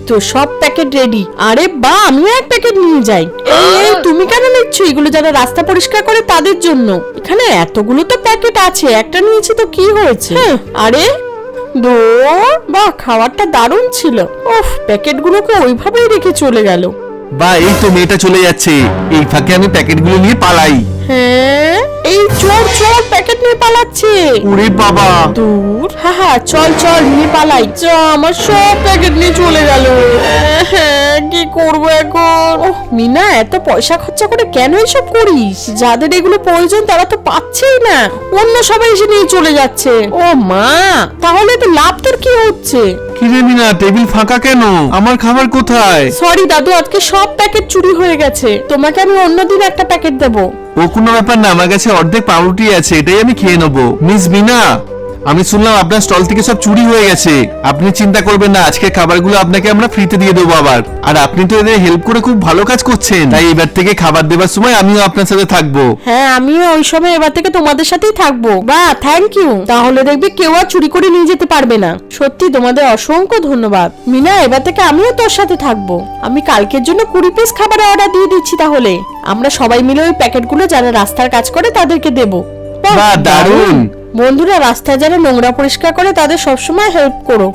তো সব packet ready. আরে বা, আমিও এক প্যাকেট নিয়ে যাই। এই তুমি কেন নিচ্ছ? এগুলো যারা রাস্তা পরিষ্কার করে তাদের জন্য। এখানে এতগুলো তো প্যাকেট আছে, একটা নিয়েছি তো কি হয়েছে? আরে বাহ, খাবারটা দারুণ ছিল। ওফ, প্যাকেটগুলোকে ওইভাবেই রেখে চলে গেল। বা এই তো মেয়েটা চলে যাচ্ছে, এই ফাঁকে আমি প্যাকেটগুলো নিয়ে পালাই। হ্যাঁ, এই চোর চোর প্যাকেট নিয়ে পালাচ্ছে। ওরে বাবা, দূর। হ্যাঁ, চল চল নিয়ে পালাই। আমার সব প্যাকেট নিয়ে চলে গেল। কি করবো এখন? ওহ মিনা, এত পয়সা খরচা করে কেন এসব করিস? যাদের এগুলো প্রয়োজন তারা তো পাচ্ছেই না, অন্য সবাই এসে নিয়ে চলে যাচ্ছে। ও মা, তাহলে তো লাভ তোর কি হচ্ছে? কিরে মিনা, টেবিল ফাঁকা কেন? আমার খাবার কোথায়? সরি দাদু, আজকে সব প্যাকেট চুরি হয়ে গেছে। তোমাকে আমি অন্যদিন একটা প্যাকেট দেবো। ও কোনো ব্যাপার না, আমার কাছে অর্ধেক পাউরুটি আছে, এটাই আমি খেয়ে নেবো। মিস মিনা, আমি শুনলাম আপনার স্টল থেকে সব চুরি হয়ে গেছে। আপনি চিন্তা করবেন না, আজকে খাবারগুলো আপনাকে আমরা ফ্রিতে দিয়ে দেবো আবার। আর আপনি তো এদের হেল্প করে খুব ভালো কাজ করছেন, তাই এবার থেকে খাবার দেবার সময় আমিও আপনার সাথে থাকবো। হ্যাঁ, আমিও ওই সময় এবার থেকে তোমাদের সাথেই থাকবো। বাহ, থ্যাংক ইউ। তাহলে দেখবে কেউ আর চুরি করে নিয়ে যেতে পারবে না। সত্যি তোমাদের অসংখ্য ধন্যবাদ। মিনা, এবার থেকে আমিও তোর সাথে থাকবো। আমি কালকের জন্য 20 পিস খাবারের অর্ডার দিয়ে দিচ্ছি। তাহলে আমরা সবাই মিলে ওই প্যাকেটগুলো যারা রাস্তার কাজ করে তাদেরকে দেবো। বাহ, দারুণ। বন্ধুরা, রাস্তায় যারা নোংরা পরিষ্কার করে তাদের সবসময় হেল্প করো।